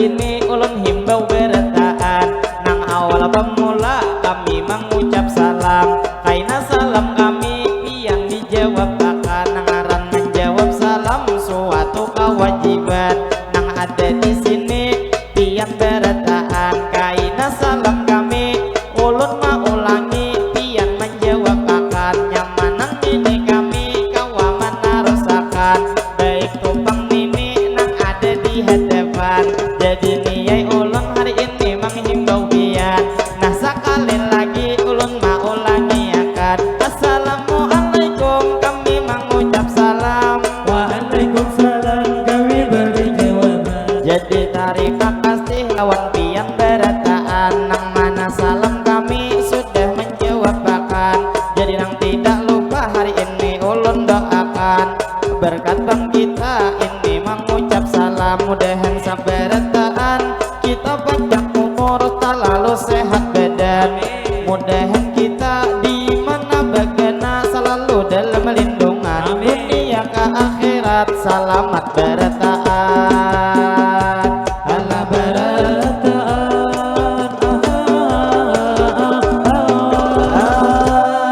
ini ulun himbau bertaan nang awal pemula kami mengucap salam kaina salam kami pian dijawab akan nang aran menjawab salam suatu kewajiban nang ada di sini pian bertaan kaina salam kami ulun maulangi pian menjawab akan nyamanan ini kami kawaman narusakan baik tumpang mimi nang ada di hadapan jadi niai ulun hari ini menghimbau pian nah sekali lagi ulun maulangi akan assalamualaikum kami mengucap salam Waalaikumsalam kami beri jawaban. jadi tarikah kasih lawan pian berataan nang mana salam kami sudah menjawab akan jadi nang tidak lupa hari ini ulun doakan berkat bang kita ini mengucap salam mudahan sabarataan kita panjang umur tak lalu sehat badan mudahan kita di mana bagana selalu dalam lindungan dunia ke akhirat selamat barataan ala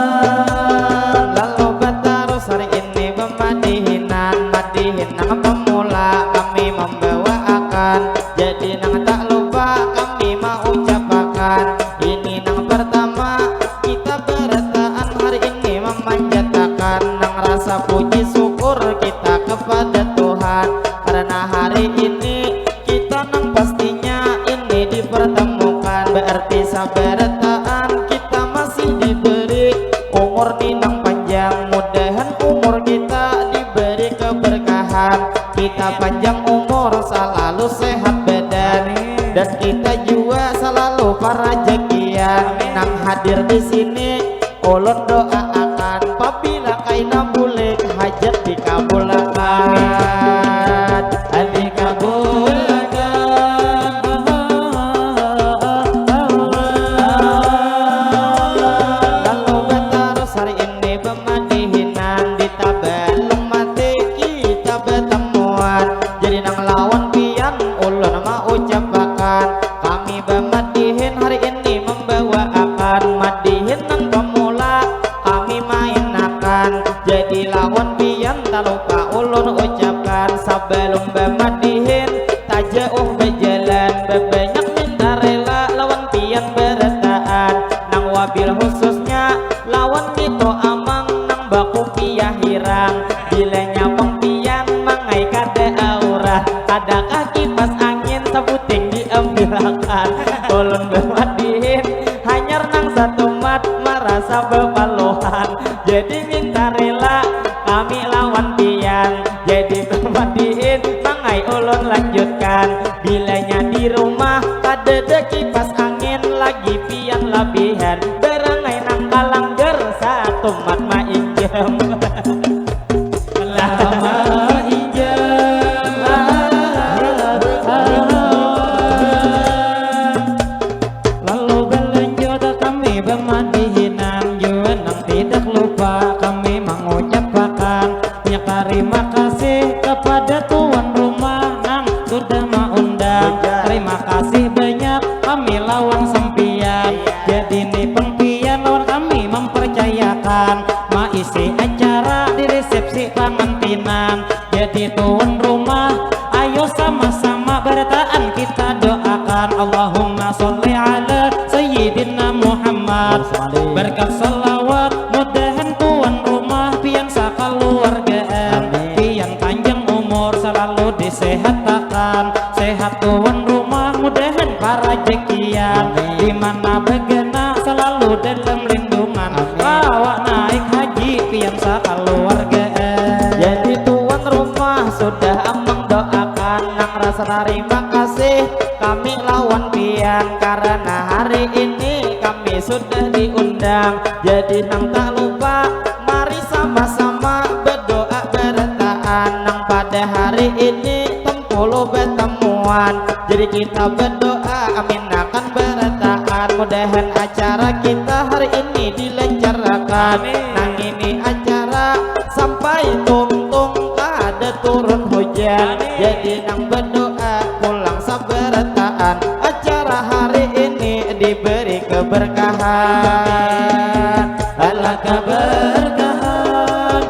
barataan lalu batarus hari ini memadihinan madihin nang pemula kami membawa akan jadi nang tak lupa kami mau ucapakan ini nang pertama kita berataan hari ini memanjatakan nang rasa puji syukur kita kepada Tuhan karena hari ini kita nang pastinya ini dipertemukan berarti sabarataan kita masih diberi umur nang panjang mudahan umur kita diberi keberkahan kita panjang umur selalu sehat badan dan kita juga selalu parajakian nang hadir di sini ulun doakan apabila kaina bulik hajat dikabulkan lalu batarus hari ini pemadihinan ditabalung mati kita bertemuan jadi nang lawan pian ulun mau ucapakan kami bemadihin hari ini membawa akan madihin nang pemula kami main akan jadi lawan pian tak lupa ulun ucapkan sebelum bemadihin tak jauh berjalan bebanyak minta rela lawan pian berataan nang wabil khususnya lawan itu amang nang baku piah hirang bilanya pengpian mangai kada aurah adakah kipas angin sebuting diambilakan ulun bemadihin hanyar nang satu mat merasa bepaluhan jadi minta rela kami lawan pian jadi bemadihin mangai ulun lanjutkan bilanya di rumah kada ada kipas angin lagi pian labihan berangai nang kalangger satu mat mainjem Lalu berlanjut kami bermadihinan juga nang tidak lupa kami mengucapkan banyak terima kasih kepada tuan rumah nang sudah mengundang terima kasih banyak kami lawan sempian jadi nih pengpian lawan kami mempercayakan maisi acara di resepsi pengantinan jadi tuan rumah ayo sama-sama berataan kita doakan Allahumma sholli ala sayyidina Muhammad berkat salawat mudahan tuan rumah pian sakaluargaan pian panjang umur selalu disehatkan sehat tuan rumah mudahan para jekian dimana begena selalu dalam lindungan bawa naik haji pian sakaluargaan jadi tuan rumah sudah amang doakan nang rasa terima kasih kami lawan pian karena hari ini kami sudah diundang jadi nang tak lupa mari sama-sama berdoa berataan nang pada hari ini tempuluh bertemuan jadi kita berdoa amin akan berataan mudahan acara kita hari ini dilancarkan nang ini acara sampai tungtung ada turun hujan jadi nang berdoa pulang sabarat keberkahan. Allah keberkahan.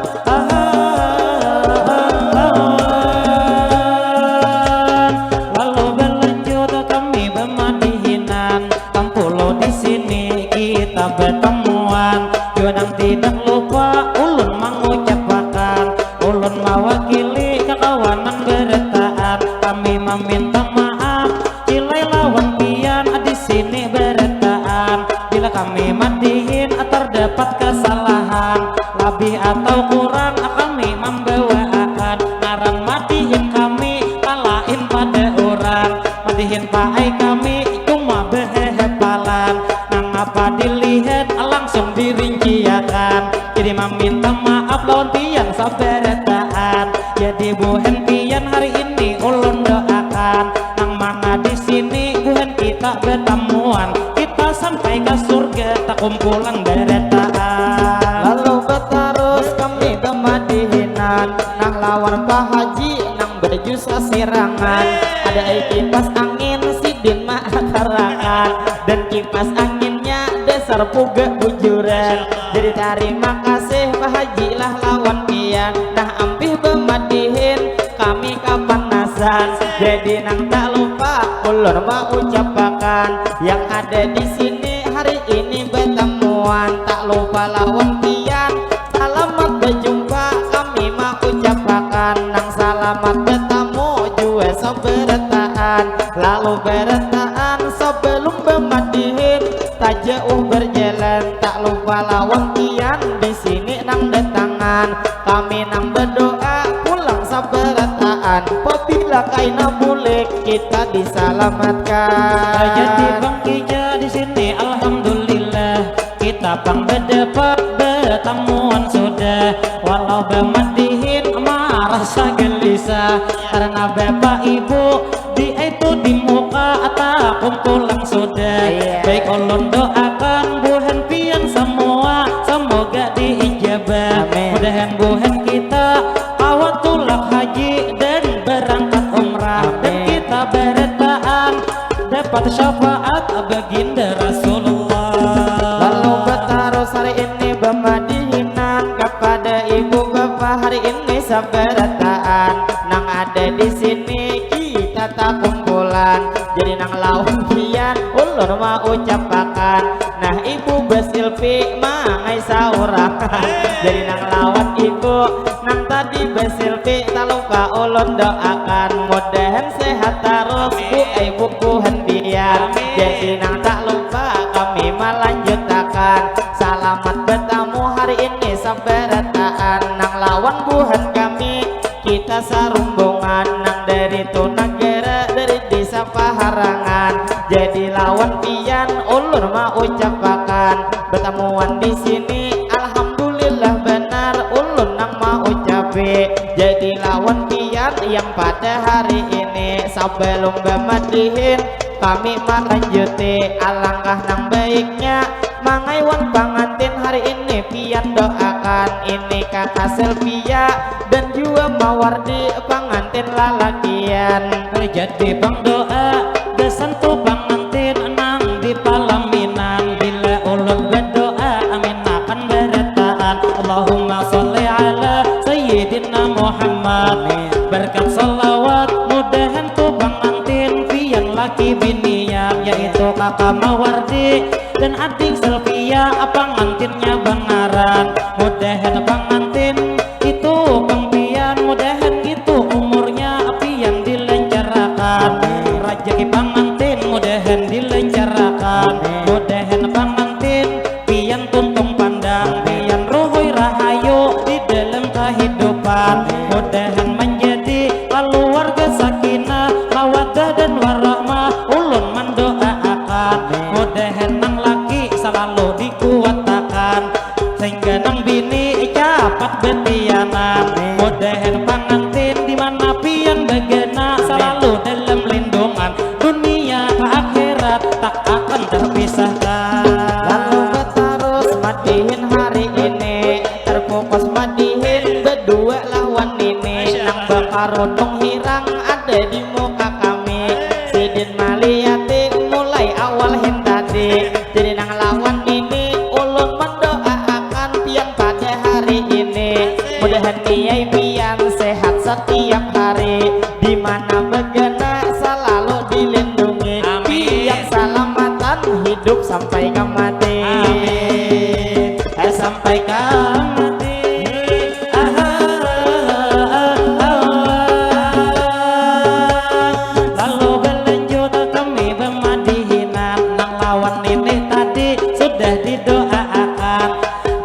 Lalu berlanjut kami bermadihinan, Tampulo di sini kita bertemuan. Jangan tidak lupa ulun mengucapkan, ulun mewakili kekawanan bertaat. Kami meminta maaf jika lawan pian di sini bertaat. Bila kami madihin terdapat kesalahan, lebih atau kurang kami membawakan. Narang madihin kami kalahin pada orang, madihin paai kami cuma behepalan. Nang apa dilihat langsung dirinciakan. Jadi meminta maaf lawan pian saberetaan. Jadi buhen pian hari ini ulun doakan, nang mana di sini buhen kita bertemuan. Kita sampai ke surga tak kumpulan beretaan. Lalu berterus kami bermadihinan, nang lawan Pak Haji nang berjusa sirangan. Ada kipas angin sidin masyarakat, dan kipas anginnya dasar puga bujuran. Jadi terima kasih Pak Haji lah lawan pian. Nah ampih bermadihin kami kapanasan. Jadi nang tak lupa ulun mau ucapkan, yang ada di sini hari ini bertemuan. Tak lupa lawan pian, selamat berjumpa kami mau ucapkan. Nang selamat bertemu juga sebertaan. Lalu bertaan sebelum bermadihin tak jauh berjalan. Tak lupa lawan pian di sini nang datangan. Kami nang berdoa pulang sabarataan. Apabila kaina bulik kita diselamatkan. Jadi Bang Kija di sini alhamdulillah kita bang berdebat bertemuan sudah. Walau bermadihin merasa gelisah karena bapak ibu dia itu di muka atau kumpulan sudah. Baik ulun doakan buhen pian semua semoga diijabah. Mudahan buhen kita awak tulak haji dan berangkat umrah, dan kita beretaan dapat syafaat baginda Rasulullah. Lalu bertaruh hari ini bermadihinan kepada ibu bapak hari ini sabarataan. Nang ada di sini kita tak kumpulan. Jadi nang lawan pian ulun mau ucapkan. Nah ibu besilpi mangai saurakan. Jadi nang lawan ibu nang tadi besilpi tak lupa ulun doakan. Mudahan sehat terus bu ibu buhan pian. Jadi nang tak lupa kami melanjutkan. Selamat bertemu hari ini sabarataan. Nang lawan buhan kami kita sarumbungan. Nang dari tu negara dari desa Paharangan. Jadi lawan pian ulun mau ucapkan. Bertemuan di sini alhamdulillah benar ulun nang mau ucapi. Jadi lawan pian yang pada hari ini sebelum bermadihin kami melanjuti. Alangkah nang baiknya mangaiwan pangantin hari ini pian doakan. Ini kakak Selvia dan juga Mawardi pangantin lalakian. Jadi bang doa desan tu pangantin nang di palaminan. Bila ulun berdoa amin akan beretaan. Allahumma sholli ala sayyidina Muhammad. Berkat salawat mudahan tu pangantin pian laki binian, yaitu kakak Mawardi dan adik Selvia pangantinnya bangaran. Mudahan pangantin itu bang pian, mudahan itu umurnya pian dilancarkan. Rajaki pangantin mudahan dilancarkan. Mudahan pangantin pian tuntung pandang, pian ruhoi rahayu di dalam kehidupan. Mudahan menjadi keluarga sakinah mawaddah dan warahmah. Ulun mendoakan mudahan nang laki selalu dikuatakan, sehingga nang bini cepat betianan. Mudahan pangantin di mana pian bagana selalu dalam lindungan dunia hidup sampai mati. Amin. Sampai mati. Lalu berlanjut kami bermadihinan, nang lawan ini tadi sudah didoakan.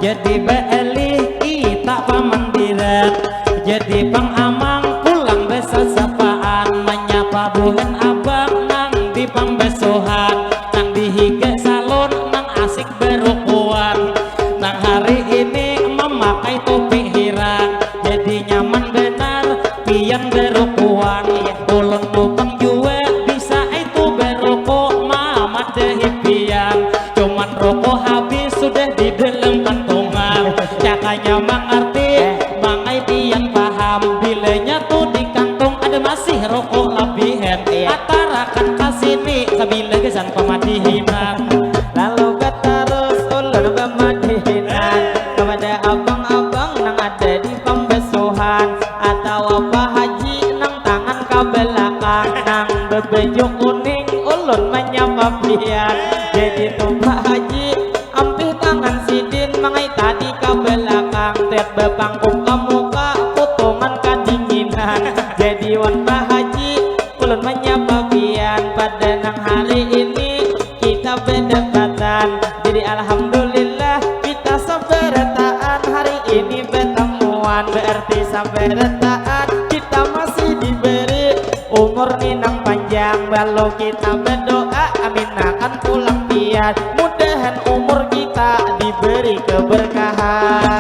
Jadi beelih kita pamandiran, jadi Bang Amang pulang besok sapaan, menyapa bulan abang nang di pambesohan, nang dihiga salon nang asik berukuan. Nang hari ini memakai topi hirang, jadi nyaman benar pian berukuan. Ulun lupang juga bisa itu berokok mama dehipian, cuman rokok habis sudah di dalam kantongan. Cakanya mengerti mangai pian paham, bilanya tuh di kantong ada masih rokok lebihan. Atarakan kasini sabila gesan pemadihinan. Lalu terus ulun bermadihinan kepada abang-abang nang ada di pembesohan, atau apa haji nang tangan ke belakang, nang berbaju kuning ulun menyapa pian. Jadi tuh Pak Haji ampih tangan sidin mangai tadi ke belakang, tiap bepangkum ke muka potongan kedinginan. Jadi wan Pak Haji ulun menyapa pian, pada nang hari ini kita berdekatan. Jadi alhamdulillah kita sabarataan hari ini bertemuan, berarti sabarataan kita masih diberi umur ninang panjang. Walau kita berdoa amin akan pulang pian, mudahan umur kita diberi keberkahan.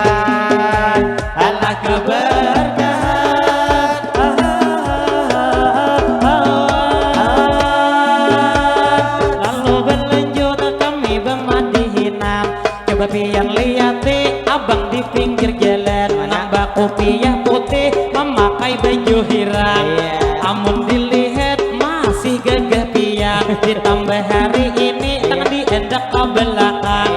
Allah keberkahan. Lalu berlanjut kami bermadihinan, coba pian liati abang di pinggir jalan, nambah kopiah putih memakai baju hirang. Amun dilihat masih gagah pian, ditambah hari ini tangan diendak ke belakang,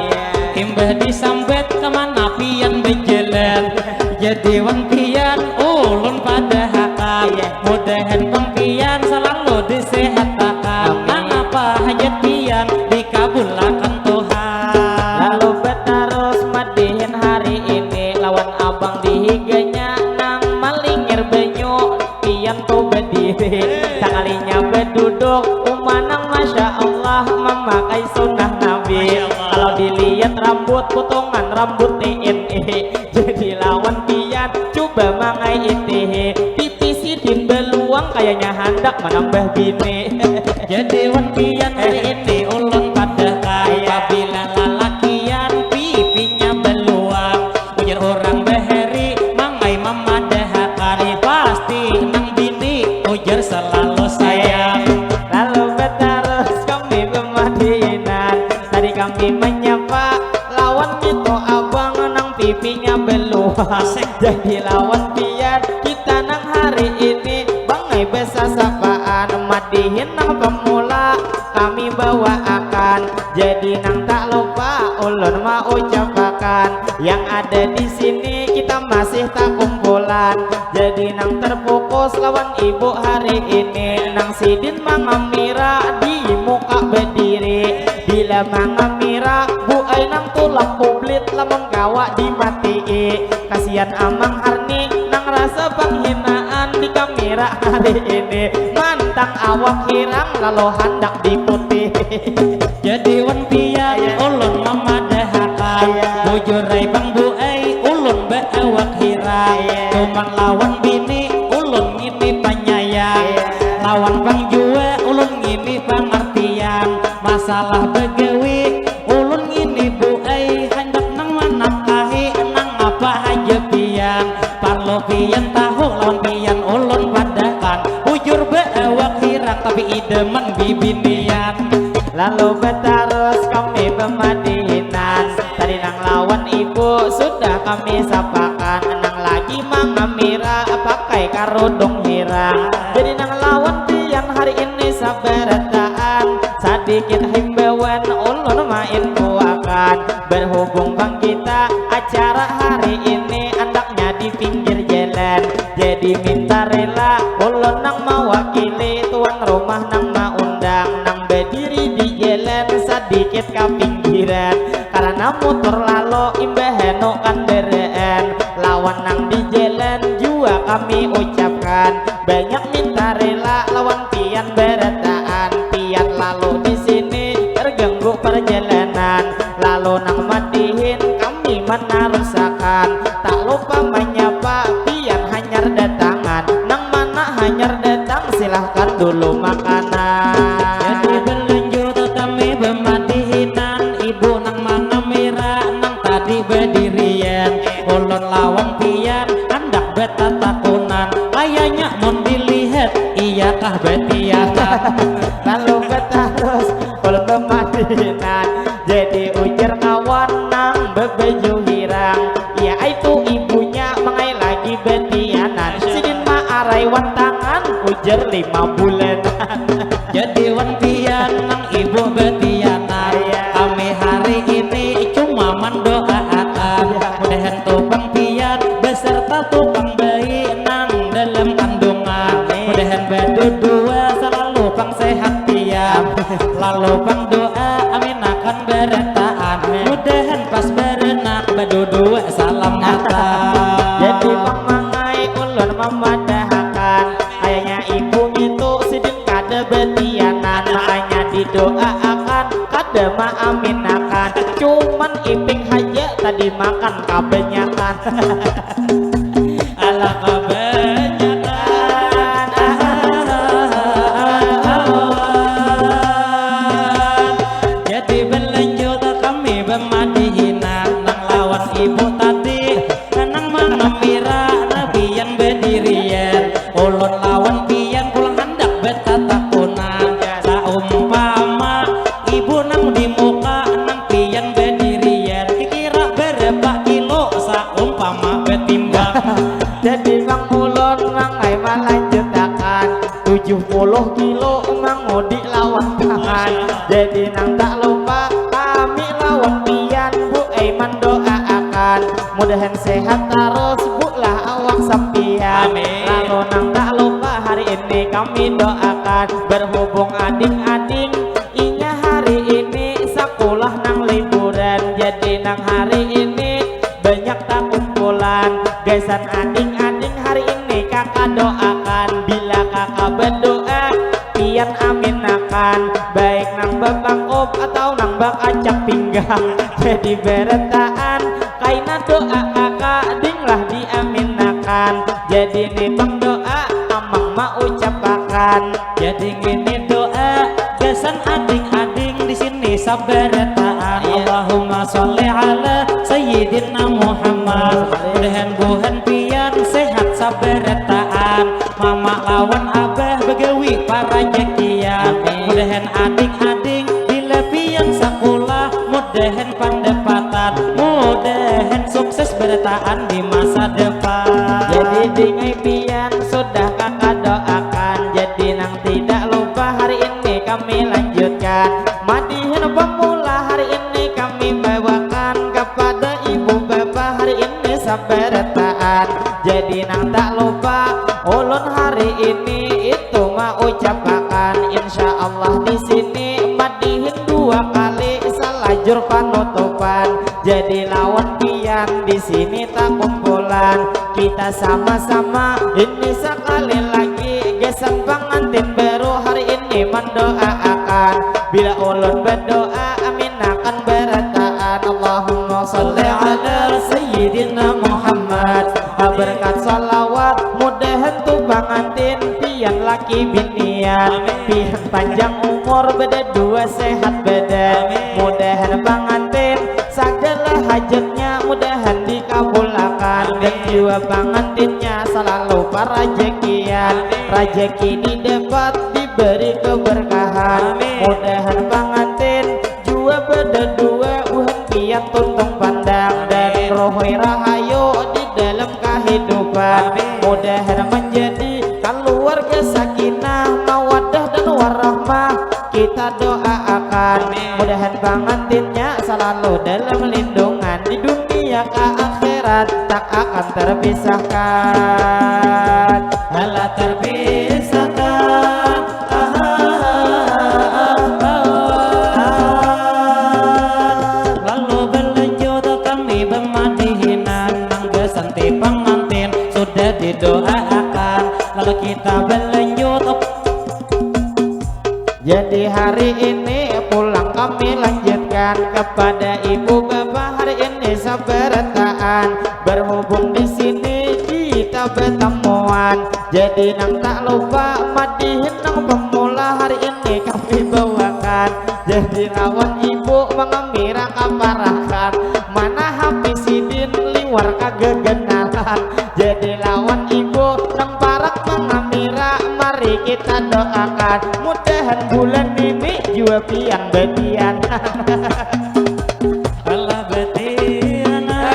imbah disambet kemana pian berjalan. Jadi wan pian ulun pada hakam, mudahan bang pian selalu disehatkan, nang apa hajat pian dikabulkan Tuhan. Lalu terus madihin hari ini lawan abang dihiganya nang malingir banyu pian tuh berdiri, sekalinya berduduk umanang masya Allah memakai sunnah Nabi. Kalau dilihat rambut potongan rambut TNE, jadi lawan pian coba mangai itihe, pipi sidin beluang kayaknya hendak menambah bini. Jadi wan pian hari ini ulun pada kaya, bila lalakian pipinya beluang, ujar orang beheri mangai memadahakan, pasti nang bini ujar selalu sayang. Lalu terus kami bermadihinan, tadi kami menyapa lawan itu abang nang pipinya beluang. Jadi lawan pian kita nang hari ini bangai besa sapaan, madihin nang pemula kami bawa akan. Jadi nang tak lupa ulun mau ucapakan, yang ada di sini kita masih tak kumpulan. Jadi nang terfokus lawan ibu hari ini, nang sidin mangamira di muka berdiri. Bila mangamira bu ay nang tulang publik lamun kawa dimatii, kasihan amang harni nang rasa penghinaan di kamera hari ini, mantang awak hirang lalu hendak diputih. Jadi wan pian ulun memadahakan, bujurai bang buai ulun beawak hirang, cuman lawan bini ulun ngini penyayang, lawan bang jua ulun ngini pengertian. Masalah begawi ulun ngini buai hendak nang menafkahi nang apa aja pian. Parlo pian tahu lawan pian ulun padakan, bujur beawak hirang tapi ideman bibinian. Lalu terus kami bermadihinan, tadi nang lawan ibu sudah kami sapakan, nang lagi mangamira pakai karudung hirang. Jadi nang lawan pian hari ini sabarataan, sedikit himbauan ulun main kuakan. Berhubung bang kita acara hari ini andaknya di pinggir jalan, jadi minta rela ulun nang mewakili tuan rumah nang maundang, nang berdiri di jalan sedikit ka pinggiran karena motor lalu imbaheno kandaraan lawan nang di jalan jua kami ucapkan banyak minta rela lawan pian berataan pian lalu di sini terganggu perjalanan lalu nang madihin kami menarusakan tak lupa menyapa pian hanyar datangan nang mana hanyar datang silahkan dulu makanan jadi berlanjut kami bemadihinan ibu nang mana mira nang tadi berdirian ulun lawan pian hendak beta takunan layaknya mon dilihat iyakah betiakan lalu terus ulun bemadihinan jadi ujar kawan nang bebeju hirang ya itu ibunya mengai lagi betianan sidin ma arai wantangan ujar 5 bulanan jadi wan pian nang ibu betianan kami hari ini cuma mendoakan mudahan tukang pian beserta tukang bayi nang dalam kandungan mudahan berdua selalu pang sehat pian lalu pang doa amin akan beretaan mudahan pas berenak berdua salam mata jadi memangai ulun memadahkan ayahnya ibu itu sidin kada betianan makanya didoakan kada maaminakan cuman iping haja tadi makan kebanyakan ala kebanyakan jadi berlanjut kami bemadihinan nang lawan ibu tadi nang mana mira nabian berdirian ulun lawan pian pulang hendak beta takunan saumpama ibu nang di muka nang pian berdirian kira berapa kilo saumpama betimbang jadi bang ulun mangai melanjutakan 70 kilo mangudi lawan tangan jadi nang tak lupa kami lawan pian bu Aiman doakan mudahan sehat terus bu lah awak sampian lalu nang tak lupa hari ini kami doakan berhubung ading-ading inya hari ini sekolah nang liburan jadi nang hari ini banyak tak kumpulan gaisan ading-ading hari ini kakak doakan bila kakak berdoa pian aminakan baik nang babang op atau nang bak acak pinggang jadi beretaan kaina doa kakak dinglah diaminakan jadi nih bang doa amang ma ucapakan jadi gini doa gasan ading-ading di sini sabaretaan Allahumma sholli ala sayyidina Muhammad mudahan buhan pian sehat sabaretaan mama lawan abah begawi para jekian mudahan ading-ading bila pian sekolah mudahan pendapatan mudahan sukses beretaan di masa depan jadi dingai pian sudah kakak doakan jadi nang tidak lupa hari ini kami lanjutkan madihin pemula hari ini kami bawakan kepada ibu bapak hari ini sabaretaan jadi nang tak lupa ulun hari ini itu ma ucapakan insyaallah di sini madihin 2 kali salajur panutupan jadi lawan pian di sini tak kumpulan kita sama-sama ini sekali lagi gesan pengantin baru hari ini mendoakan bila ulun berdoa amin akan berataan Allahumma sholli ala sayyidina Muhammad berkat salawat mudahan tuh pengantin pian laki binian pian panjang umur berdua sehat badan mudahan pengantin segala hajatnya mudahan dikabulkan dan jiwa pengantinnya selalu parajekian rajeki didapat diberi keberkahan mudahan pengantin jua berdua uhan pian tuntung pandang dan rohoi rahayu di dalam kehidupan mudahan menjadi keluarga sakinah mawaddah dan warahmah kita doakan mudahan pengantinnya selalu dalam lindungan di dunia ke akhirat tak akan terpisahkan ala terpisahkan lalu kita berlanjut. Jadi hari ini pulang kami lanjutkan kepada ibu bapak hari ini sabarataan berhubung di sini kita bertemuan. Jadi nang tak lupa madihin nang pemula hari ini kami bawakan. Jadi lawan ibu mengamira kaparakan mana habis sidin liwar kagegenalan. Jadi lawan ibu nang parak mengamira mari kita doakan mudahan bulan ini jua pian betian. Allah betiana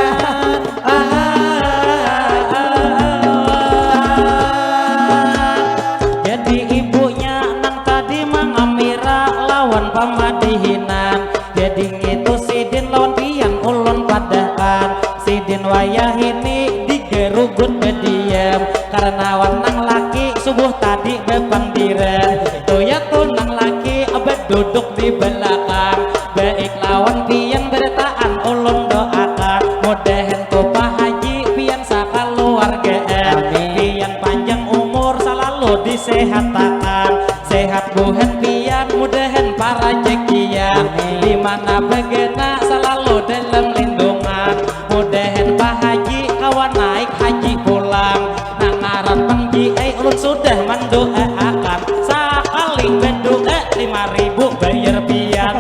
jadi ibunya nang tadi mengamira lawan pamadihinan. Jadi itu sidin lawan pian ulun padaan sidin wayah ini digerugut bediam karena wanang laki subuh tadi bepang diren tuh ya tunang laki abad duduk di belakang baik lawan pian bertaan ulun doakan mudahan tuh Pak Haji pian sakaluargaan pian panjang umur selalu disehatakan sehat buhan pian mudahan para jekian dimana begena selalu dalam lindungan mudahan Pak Haji kawan naik haji pulang nangaran pangji ulun sudah mendoakan sekali mendoa 5.000 bayar pian.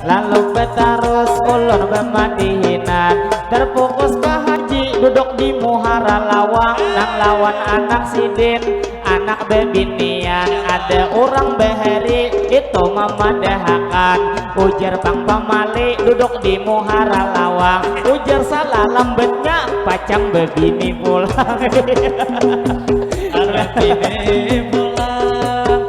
Lalu betarus ulun bemadihinan terfokus ke haji duduk di muhara lawang nang lawan anak sidin anak bebinian ada orang beheri itu memadahakan ujar bang pamali duduk di muhara lawang ujar salah lembetnya pacang bebini pulang. Bebini pulang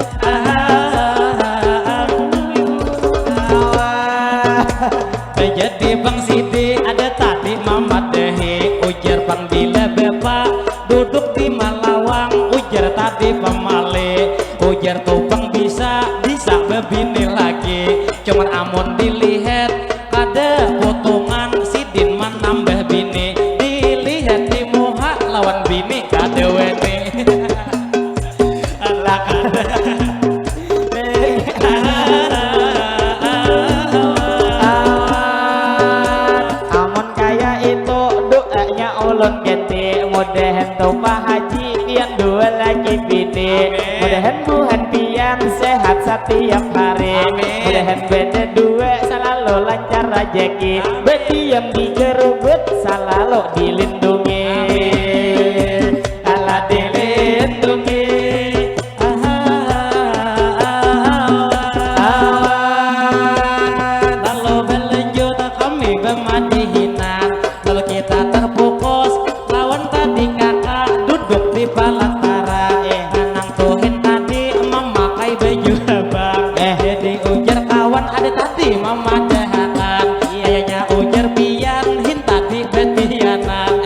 jadi bang Sidi ada tadi Mamat Dehi ujar bang bila bapak duduk di Malawang ujar tadi pemale ujar tuh bang bisa bebini lagi cuman amun dilihat ada potongan sidin menambah bini dilihat di muha lawan bini kadewene Allah kada amun kaya itu doanya ulun gede mudahan tuh Pak Haji pian dua lagi bini mudahan buhan pian sehat setiap hari mudahan beda dua selalu lancar rezeki berdiam di gerubut selalu dilindungi Allah dilindungi. Lalu berlanjut kami bemadihinan lalu kita terfokus lawan tadi kakak duduk di balatara anang tuhin tadi memakai baju abang jadi ujar kawan ada tadi mama dahakan ayahnya ujar pian hin tadi betianan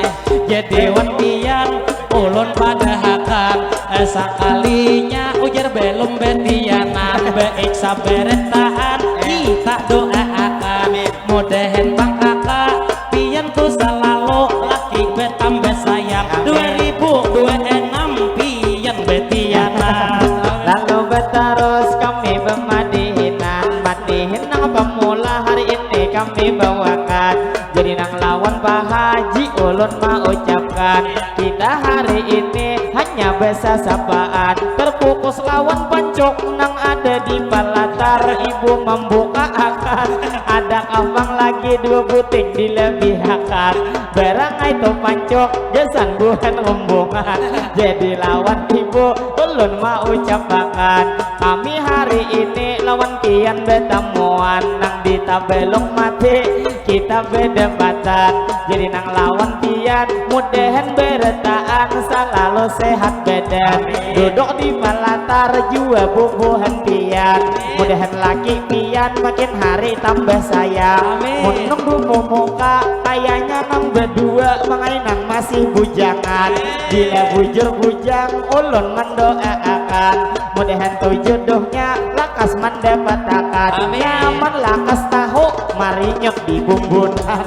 jadi wan pian ulun padahakan sekalinya ujar belum betianan baik saberetaan kita doakan mudahan bang kakak pian tuh selalu laki betambah sayang 2026 pian betianan. Lalu betarus kami bemadihinan madihin nang pemula hari ini kami bawakan jadi nang lawan Pak Haji ulun mau ucapkan kita hari ini hanya besa sapaan terfokus lawan pancok nang ada di palatar ibu membuka akan ada kambang lagi 2 buting dilebihakan berangai to pancok jasan bukan rombongan jadi lawan ibu ulun mau ucapakan kami hari ini lawan kian betemuan nang di tabelong mati kita berdebatan jadi nang lawan pian mudahan beretaan selalu sehat badan duduk di palatar jua bubuhan pian mudahan laki pian makin hari tambah sayang munung dumu muka kayaknya nang berdua mengai nang masih bujangan bila bujur bujang ulun mendoakan mudahan tuh jodohnya lakas mendapatakan nyaman lakas tahu mari nyok di bumbunan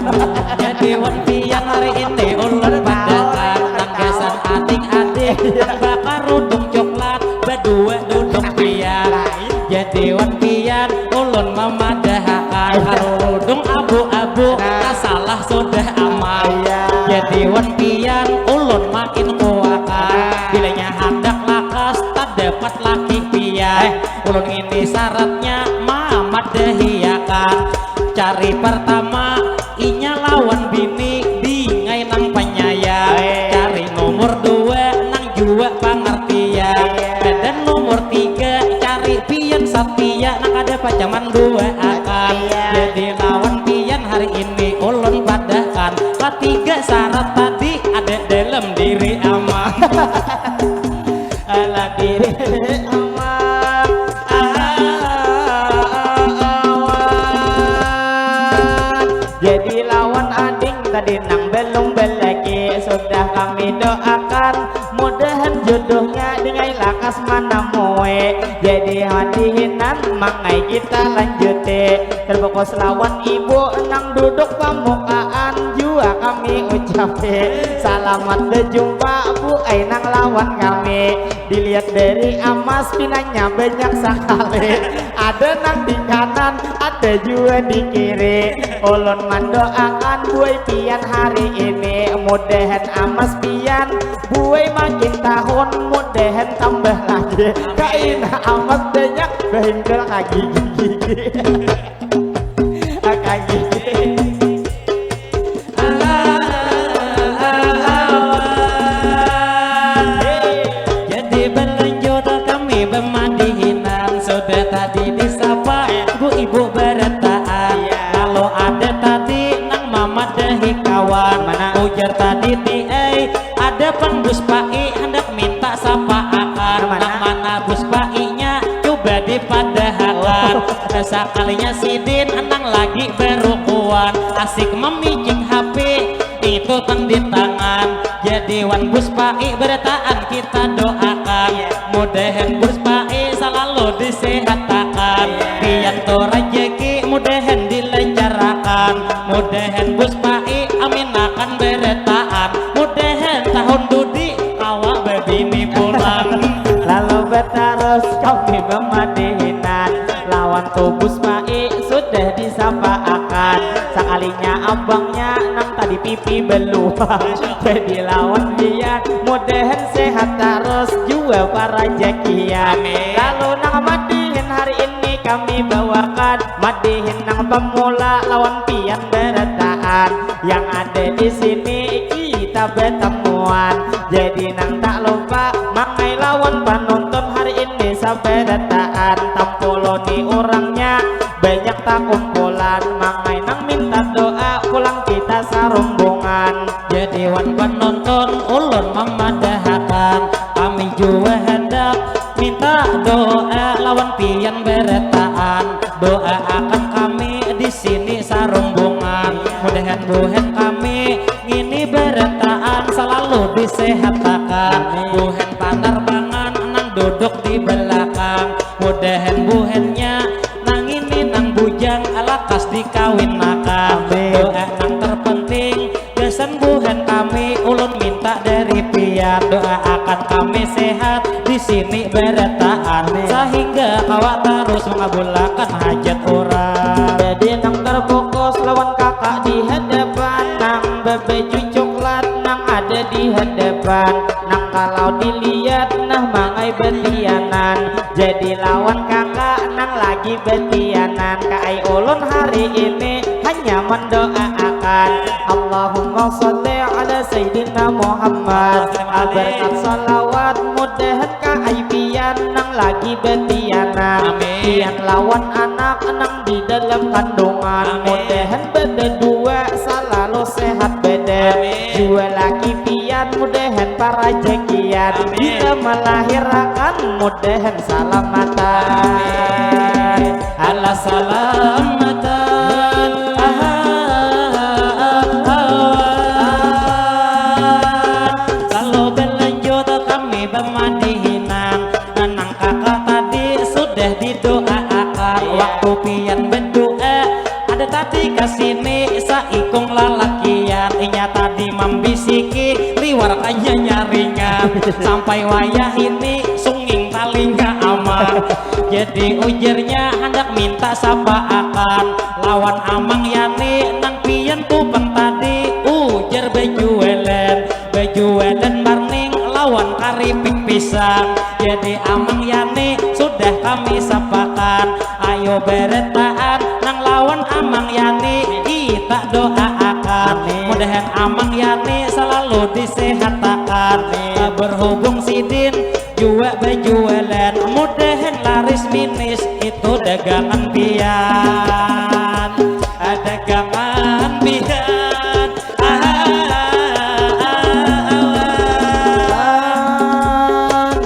jadi wan pian hari ini ulun padakan nang gesan adik-adik nang bakar rudung jadi wan pian ulun memadahakan harudung abu-abu salah sudah aman jadi wan pian ulun makin kuakan bilanya hendak lakas tak dapat laki pian ulun ini syaratnya mamadahiakan cari pertama inya lawan bini bingai nang penyayang cari nomor 2 nang jua pengertian dan nomor 3 cari pian setia nang ada pacaman 2 akan jadi lawan pian hari ini ulun padahkan ketiga syarat tadi ada dalam diri aman ala diri aman jadi lawan ading tadi nang belum belagi sudah kami doakan mudahan jodohnya dengan lakas mana moe jadi hadihinan mangai kita lanjute terfokus lawan ibu nang duduk pamukaan jua kami ucape selamat berjumpa bu nang lawan kami dilihat dari amas pinanya banyak sekali ada nang di kanan ada juga di kiri ulun mendoakan buai pian hari ini mudahan amas pian buai makin tahun mudahan tambah lagi kaina amas banyak bahingkel kaki gigi kaki jadi berlanjut kami bermadihinan sudah tadi disapa ibu berataan kalau ada tadi nang mamadahi kawan mana ujar tadi tiai ada penbus pai hendak minta sapa akan nang mana bus painya coba dipadahakan sekalinya sidin nang lagi berukuan asik memijik HP itu kan di tangan jadi wan bus pai berataan kita doakan mudahan bus pai selalu disehatakan pian to rejeki mudahan dilancarkan mudahan bus pai amin akan berataan mudahan tahun dudi awak bebini pulang lalu bertarus kami memadihinan lawan tubus pai sudah disapa akan sekalinya abangnya nang tadi pipi beluang jadi lawan dia mudahan sehat terus juga para jakian lalu nang madihin hari ini kami bawakan madihin nang pemula lawan pian berataan yang ada di sini kita bertemuan jadi nang tak lupa mangai lawan penonton hari ini sampai dataan tampoloni orangnya banyak tak kumpulan mangai nang minta doa pulang kita sarumbungan jadi wan penonton ulun memadahakan kami juga hendak minta doa lawan pian berataan doa akan kami di sini sarumbungan mudahan buhen kami ngini berataan selalu disehatakan buhen panerbangan nang duduk di belakang mudahan buhennya nang ini nang bujang alakas dikawin makan doa nang terpenting kesembuhan kami ulun minta dari pian doa akan kami sehat di sini berataan sehingga kawak terus mengabulkan hajat orang jadi nang terfokus lawan kakak di hadapan nang bebeju coklat nang ada di hadapan nang kalau dilihat nah mangai betianan jadi lawan kakak nang lagi betianan kai ulun hari ini hanya mendoakan Allahumma sholli ala sayyidina Muhammad berkat salawat mudahan kai pian nang lagi betianan pian lawan anak nang di dalam kandungan mudahan berdua selalu sehat badan dua laki pian mudahan para jakian kita melahirkan mudahan salamatan ala salamatan kalau berlanjut kami bermadihinan nang kakak tadi sudah didoakan waktu pian berdoa ada tadi kesini saikung lalakian inya tadi membisiki liwar kanya nyaringan sampai wayah ini sunging talinga aman amang. Jadi ujarnya hendak minta sapa akan lawan amang yani nang pian kupang tadi ujar bejuelen marning lawan karipik pisang. Jadi amang yani sudah kami sapakan ayo beretaan nang lawan amang yani kita doaakan mudahan amang yani selalu disehatakan. Berhubung sidin jual bejualan mudahan laris minis itu dagangan pian dagangan pian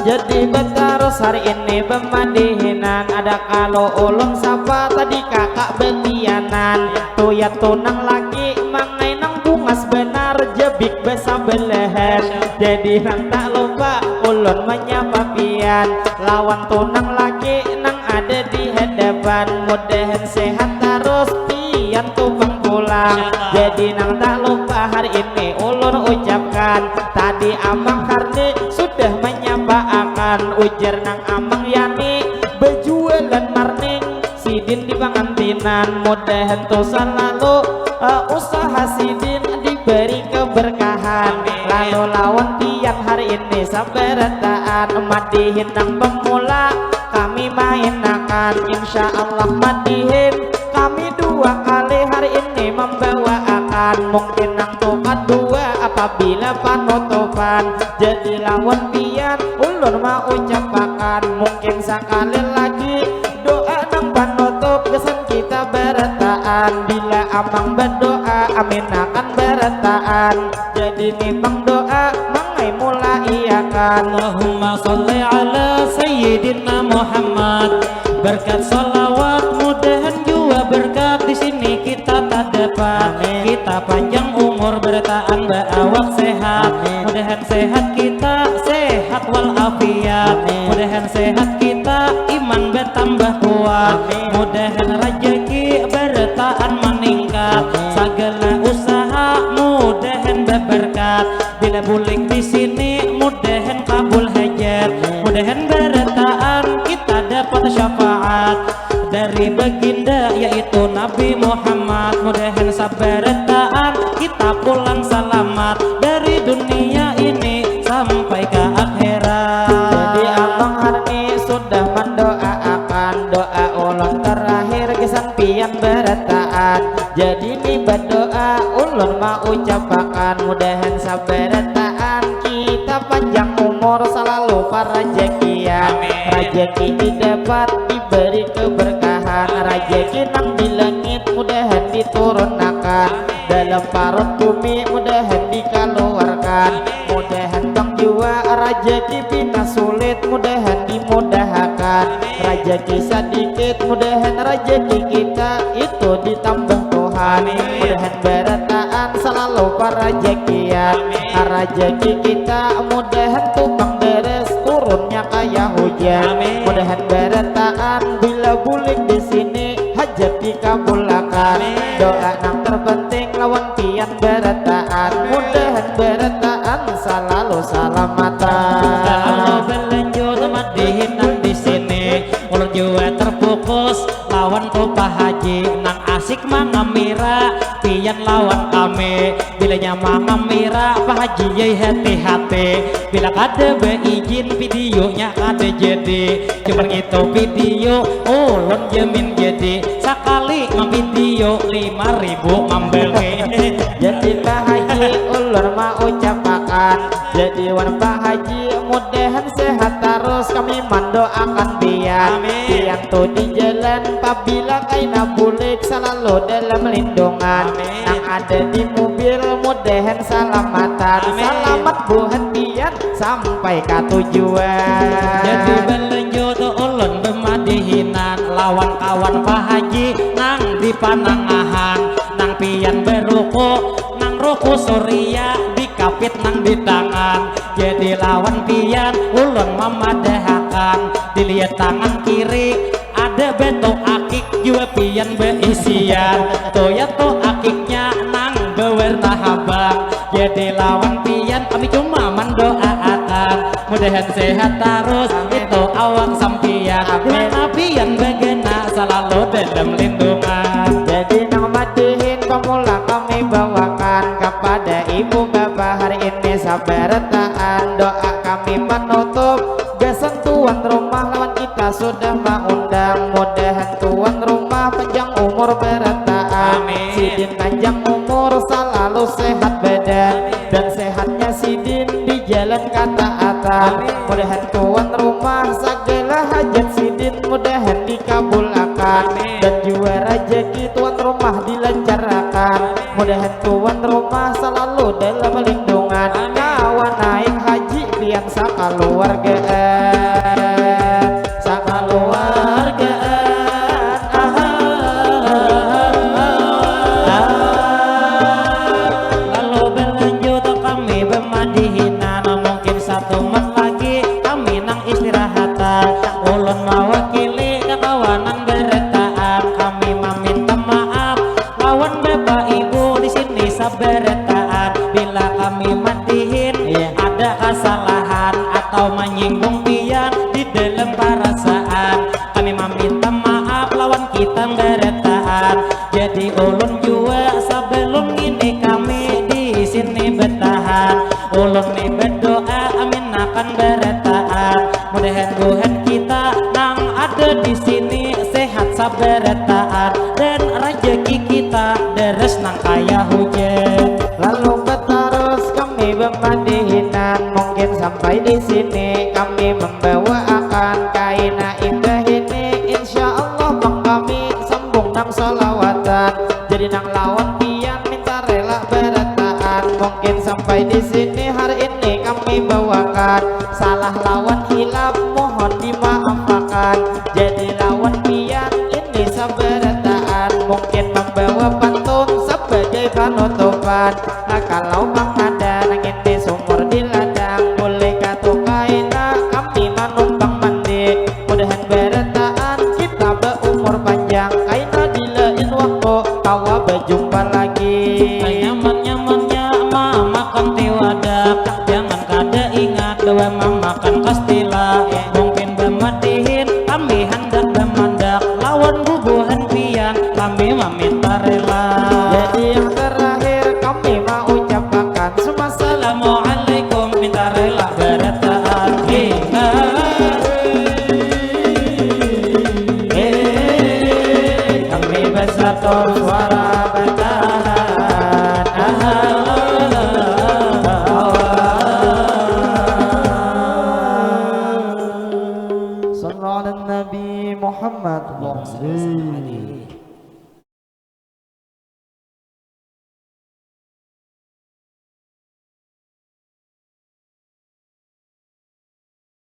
jadi betarus hari ini pemadihinan ada kalau ulun sapa tadi kakak betianan tuh ya tunang lagi mangai nang bungas benar jebik besa beleher jadi nang tak lupa ulun menyapa pian lawan tunang lagi nang ada di hadapan mudahan sehat terus pian tupang pulang jadi nang tak lupa hari ini ulun ucapkan tadi amang karni sudah menyapa akan ujar nang amang yani bejualan marning sidin di pengantinan mudahan tuh selalu usaha sidin diberi keberkahan lalu lawan pian hari ini sabaretaan madihin nang pemula kami mainakan insya Allah madihin kami 2 kali hari ini membawa akan mungkin nang topat 2 apabila penutupan jadi lawan pian ulun mau ucapakan mungkin sekali lagi doa nang penutup kesan kita beretaan bila amang berdoa amin akan beretaan jadi nimbang doa mangai mula iakan Allahumma sholli ala sayyidina Muhammad berkat salawat mudahan jua berkat di sini kita tak dapat kita panjang umur bertahan berawak sehat mudahan sehat kita sehat walafiat mudahan sehat kita iman bertambah kuat mudahan rezeki bertahan meningkat segala usaha mudahan berberkat bila bulik di sini mudahan kabul hajat mudahan bertahan kita dapat syafaat dari baginda yaitu Nabi Muhammad mudahan sabaretaan kita pulang selamat dari dunia ini sampai ke akhirat. Jadi abang hari sudah mendoakan doa ulun terakhir kesampian beretaan jadi nih berdoa ulun mau ucapakan mudahan sabaretaan kita panjang umur selalu parajekian rajeki didapat diberi keberkahan rajeki nang di langit mudahan diturunkan dalam parut bumi mudahan dikeluarkan mudahan bang jiwa rajeki bina sulit mudahan dimudahkan rajeki sedikit mudahan rajeki kita itu ditambah Tuhan mudahan beretaan selalu parajekian rajeki kita mudahan tupang deres turunnya kayak hujan mudahan beretaan bila bulik di sini hajat dikabulkan doa nang terpenting lawan pian beretaan mudahan beretaan selalu salamatan Allah berlanjut madihin nang di sini ulun jua terfokus lawan Pak Haji nang asik mangamira pian lawan kami bilanya mangamira Pak Haji yai hati-hati bila kada beizin videonya kada jadi cuma gitu video ulun jamin jadi sekali video 5.000 membeli jadi Pak Haji ulun mau ucapakan jadi wan Pak Haji mudahan sehat terus kami mendoakan pian pian tuh di jalan apabila kaina bulik selalu dalam lindungan yang ada di mobil mudahan selamatan selamat buat pian sampai ke tujuan jadi berlanjut ulun bemadihinan lawan kawan Pak Haji nang di panangahan nang pian beruku nang ruku surya dikapit nang di tangan jadi lawan pian ulun memadahakan dilihat tangan kiri ada beto akik jua pian beisian tuh ya tuh akiknya nang bewarna habang jadi lawan pian kami cuma mendoakan mudahan sehat terus itu awak sampian dalam lindungan. Jadi nang madihin pemula kami bawakan kepada ibu bapak hari ini sabartaan. Doa kami penutup gasan tuan rumah lawan kita sudah mengundang. Mudahan tuan rumah panjang umur bertahan. Amin. Sidin panjang umur selalu sehat badan dan sehatnya Sidin di jalan ketaatan. Mudahan tuan rumah segala hajat Sidin mudahan dikabulkan dan juga rezeki tuan rumah dilancarkan. Mudahan tuan rumah selalu dalam lindungan. Kawan naik haji pian sakaluargaan, sakaluargaan. Lalu berlanjut kami bermadihinan, mungkin satu menit lagi kami nang istirahatan. Ulun mewakili kekawanan beretaan, kami meminta maaf lawan bapak ibu di sini saberetaan. Bila kami madihin ada kesalahan atau menyinggung pian di dalam perasaan, kami meminta maaf lawan kita beretaan. Jadi ulun juga sebelum ini kami di sini bertahan. Ulun nih berdoa amin akan beretaan. Mudahan kita nang ada di sini sehat saberetaan dan rezeki kita deres nang kaya hujan. Lalu terus kami bermadihinan mungkin sampai di sini kami membawa akan kaina indah ini. Insya Allah bang kami sambung nang salawatan. Jadi nang lawan pian minta rela bertahan. Mungkin sampai di sini hari ini kami bawakan. Salah lawan hilaf mohon dimaafkan. Jadi lawan pian ini sabertaan mungkin membawa pantun sebagai penutupan. Nah kalau bang ada nang ini sumur di ladang boleh katukaina kami manumpang mandi. Mudahan bertaan kita berumur panjang kaina dilain waktu kawa berjumpa lagi. Nyaman-nyamannya makan tiwadak, jangan kada ingat dewa makan kastila. Mungkin bermadihin kami hendak bermandak lawan bubuhan pian kami meminta rela. Jadi yang terakhir kami mau ucapkan semua salam. Assalamualaikum minta rela beretaan hingga kami bersatu suara bertahan. Sallallahu alaihi Nabi Muhammad.